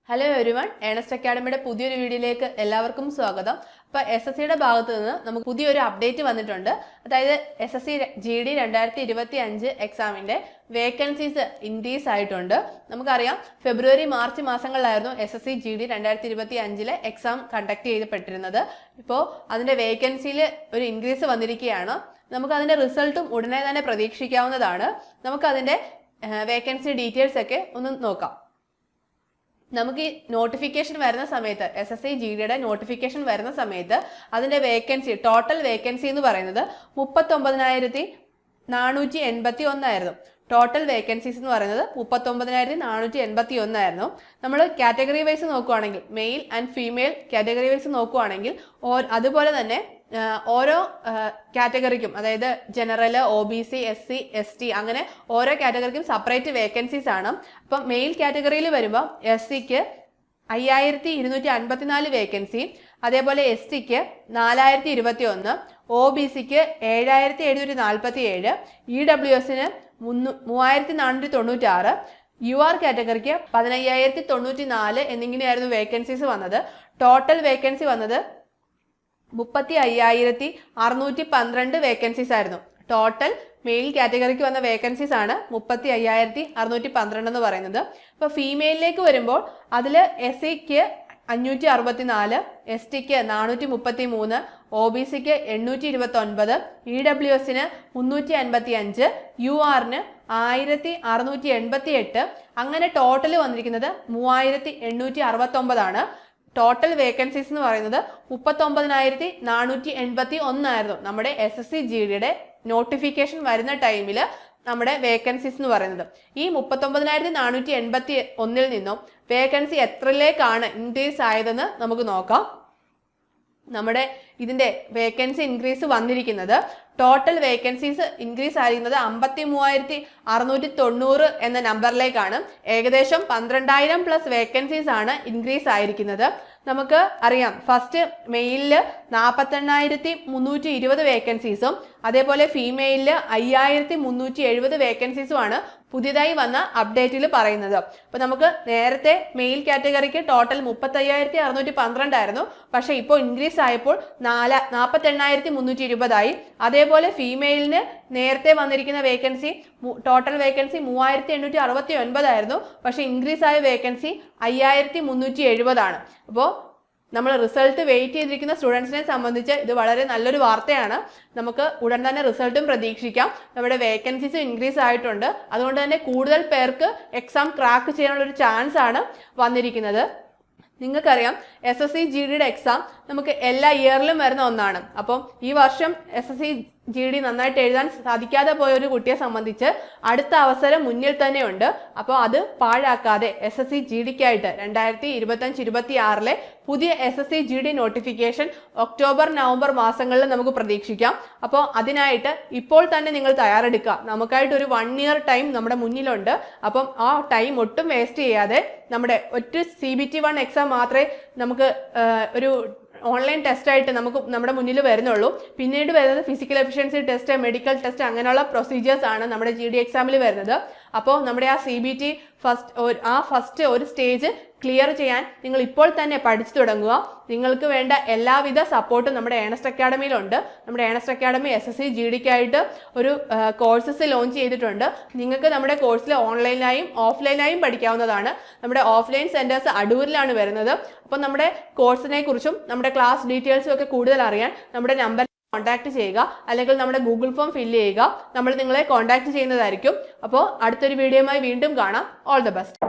Hello everyone, Ernest അക്കാഡമിയുടെ പുതിയൊരു വീഡിയോയിലേക്ക് എല്ലാവർക്കും സ്വാഗതം. അപ്പോൾ SSCയുടെ ഭാഗത്ത് നിന്ന് നമുക്ക് പുതിയൊരു അപ്ഡേറ്റ് വന്നിട്ടുണ്ട്. അതായത് SSC GD 2025 എക്സാമിൻ്റെ വേക്കൻസീസ് ഇൻക്രീസ് ആയിട്ടുണ്ട്. നമുക്കറിയാം ഫെബ്രുവരി മാർച്ച് മാസങ്ങളിലായിരുന്നു SSC GD 2025 എക്സാം കണ്ടക്ട് ചെയ്യപ്പെട്ടിരുന്നത്. ഇപ്പോൾ അതിൻ്റെ വേക്കൻസിയിൽ ഒരു ഇൻക്രീസ് വന്നിരിക്കുകയാണ്. നമുക്കതിൻ്റെ റിസൾട്ടും ഉടനെ തന്നെ പ്രതീക്ഷിക്കാവുന്നതാണ്. നമുക്കതിൻ്റെ വേക്കൻസി ഡീറ്റെയിൽസ് ഒക്കെ ഒന്ന് നോക്കാം. നമുക്ക് ഈ നോട്ടിഫിക്കേഷൻ വരുന്ന സമയത്ത് SSC GDയുടെ നോട്ടിഫിക്കേഷൻ വരുന്ന സമയത്ത് അതിൻ്റെ വേക്കൻസി ടോട്ടൽ വേക്കൻസി എന്ന് പറയുന്നത് 39,481 ആയിരുന്നു. ടോട്ടൽ വേക്കൻസീസ് എന്ന് പറയുന്നത് 39,481 ആയിരുന്നു. നമ്മൾ കാറ്റഗറി വൈസ് നോക്കുവാണെങ്കിൽ male and female category wise നോക്കുവാണെങ്കിൽ അതുപോലെ തന്നെ ഓരോ കാറ്റഗറിക്കും, അതായത് ജനറൽ, OBC, SC, ST അങ്ങനെ ഓരോ കാറ്റഗറിക്കും സെപ്പറേറ്റ് വേക്കൻസീസ് ആണ്. അപ്പം മെയിൽ കാറ്റഗറിയിൽ വരുമ്പോൾ SCക്ക് 5,254 വേക്കൻസി, അതേപോലെ STക്ക് 4,021, OBCക്ക് 7,747, EWSന് 3,496, UR കാറ്റഗറിക്ക് 15,094 എന്നിങ്ങനെയായിരുന്നു വേക്കൻസീസ് വന്നത്. ടോട്ടൽ വേക്കൻസി വന്നത് 35,612 വേക്കൻസീസ് ആയിരുന്നു. ടോട്ടൽ മെയിൽ കാറ്റഗറിക്ക് വന്ന വേക്കൻസീസ് ആണ് 35,612 എന്ന് പറയുന്നത്. അപ്പോൾ ഫീമെയിലിലേക്ക് വരുമ്പോൾ അതിൽ SCക്ക് 564, STക്ക് 433, OBCക്ക് 829, EWSന് 355, URന് 1,688. അങ്ങനെ ടോട്ടൽ വന്നിരിക്കുന്നത് 3,869 ആണ്. ടോട്ടൽ വേക്കൻസീസ് എന്ന് പറയുന്നത് 39,481 ആയിരുന്നു നമ്മുടെ SSC GDയുടെ നോട്ടിഫിക്കേഷൻ വരുന്ന ടൈമിൽ നമ്മുടെ വേക്കൻസീസ് എന്ന് പറയുന്നത്. ഈ 39,481 നിന്നും വേക്കൻസി എത്രയിലേക്കാണ് ഇൻക്രീസ് ആയതെന്ന് നമുക്ക് നോക്കാം. നമ്മുടെ ഇതിന്റെ വേക്കൻസി ഇൻക്രീസ് വന്നിരിക്കുന്നത് ടോട്ടൽ വേക്കൻസീസ് ഇൻക്രീസ് ആയിരിക്കുന്നത് 53,690 എന്ന നമ്പറിലേക്കാണ്. ഏകദേശം 12,000 പ്ലസ് വേക്കൻസീസ് ആണ് ഇൻക്രീസ് ആയിരിക്കുന്നത്. നമുക്ക് അറിയാം ഫസ്റ്റ് മെയിലില് 48,320 വേക്കൻസീസും അതേപോലെ ഫീമെയിലില് 5,370 വേക്കൻസീസുമാണ് പുതിയതായി വന്ന അപ്ഡേറ്റിൽ പറയുന്നത്. അപ്പൊ നമുക്ക് നേരത്തെ മെയിൽ കാറ്റഗറിക്ക് ടോട്ടൽ 35,612 ആയിരുന്നു. പക്ഷെ ഇപ്പോൾ ഇൻക്രീസ് ആയപ്പോൾ 48,320 ആയി. അതേപോലെ ഫീമെയിലിന് നേരത്തെ വന്നിരിക്കുന്ന വേക്കൻസി ടോട്ടൽ വേക്കൻസി 3,869 ആയിരുന്നു. പക്ഷെ ഇൻക്രീസ് ആയ വേക്കൻസി 5,370 ആണ്. അപ്പോൾ നമ്മൾ റിസൾട്ട് വെയിറ്റ് ചെയ്തിരിക്കുന്ന സ്റ്റുഡൻസിനെ സംബന്ധിച്ച് ഇത് വളരെ നല്ലൊരു വാർത്തയാണ്. നമുക്ക് ഉടൻ തന്നെ റിസൾട്ടും പ്രതീക്ഷിക്കാം. നമ്മുടെ വേക്കൻസീസ് ഇൻക്രീസ് ആയിട്ടുണ്ട്. അതുകൊണ്ട് തന്നെ കൂടുതൽ പേർക്ക് എക്സാം ക്രാക്ക് ചെയ്യാനുള്ള ഒരു ചാൻസ് ആണ് വന്നിരിക്കുന്നത്. നിങ്ങൾക്കറിയാം SSC GDയുടെ എക്സാം നമുക്ക് എല്ലാ ഇയറിലും വരുന്ന ഒന്നാണ്. അപ്പം ഈ വർഷം SSC GD നന്നായിട്ട് എഴുതാൻ സാധിക്കാതെ പോയ ഒരു കുട്ടിയെ സംബന്ധിച്ച് അടുത്ത അവസരം മുന്നിൽ തന്നെയുണ്ട്. അപ്പോൾ അത് പാഴാക്കാതെ SSC GDക്കായിട്ട് 2025-26 പുതിയ SSC GD notification October November മാസങ്ങളിൽ നമുക്ക് പ്രതീക്ഷിക്കാം. അപ്പോൾ അതിനായിട്ട് ഇപ്പോൾ തന്നെ നിങ്ങൾ തയ്യാറെടുക്കുക. നമുക്കായിട്ട് ഒരു 1 ഇയർ ടൈം നമ്മുടെ മുന്നിലുണ്ട്. അപ്പം ആ ടൈം ഒട്ടും വേസ്റ്റ് ചെയ്യാതെ നമ്മുടെ ഒറ്റ CBT-1 എക്സാം മാത്രമേ നമുക്ക് ഒരു ഓൺലൈൻ ടെസ്റ്റ് ആയിട്ട് നമ്മുടെ മുന്നിൽ വരുന്നുള്ളൂ. പിന്നീട് വരുന്നത് physical efficiency test, medical test അങ്ങനെയുള്ള പ്രൊസീജിയേഴ്സ് ആണ് നമ്മുടെ GD എക്സാമിൽ വരുന്നത്. അപ്പോൾ നമ്മുടെ ആ CBT ഫസ്റ്റ് ഒരു സ്റ്റേജ് ക്ലിയർ ചെയ്യാൻ നിങ്ങൾ ഇപ്പോൾ തന്നെ പഠിച്ചു തുടങ്ങുക. നിങ്ങൾക്ക് വേണ്ട എല്ലാവിധ സപ്പോർട്ടും നമ്മുടെ ഏണസ്റ്റ് അക്കാഡമിയിലുണ്ട്. നമ്മുടെ ഏണസ്റ്റ് അക്കാഡമി SSC GDക്കായിട്ട് ഒരു കോഴ്സസ് ലോഞ്ച് ചെയ്തിട്ടുണ്ട്. നിങ്ങൾക്ക് നമ്മുടെ കോഴ്സിൽ ഓൺലൈനായും ഓഫ്ലൈനായും പഠിക്കാവുന്നതാണ്. നമ്മുടെ ഓഫ്ലൈൻ സെന്റേഴ്സ് അടൂരിലാണ് വരുന്നത്. അപ്പോൾ നമ്മുടെ കോഴ്സിനെ കുറിച്ചും നമ്മുടെ ക്ലാസ് ഡീറ്റെയിൽസും ഒക്കെ കൂടുതൽ അറിയാൻ നമ്മുടെ നമ്പർ കോൺടാക്ട് ചെയ്യുക, അല്ലെങ്കിൽ നമ്മുടെ ഗൂഗിൾ ഫോം ഫില്ല് ചെയ്യുക. നമ്മൾ നിങ്ങളെ കോൺടാക്ട് ചെയ്യുന്നതായിരിക്കും. അപ്പോൾ അടുത്തൊരു വീഡിയോയുമായി വീണ്ടും കാണാം. All the best.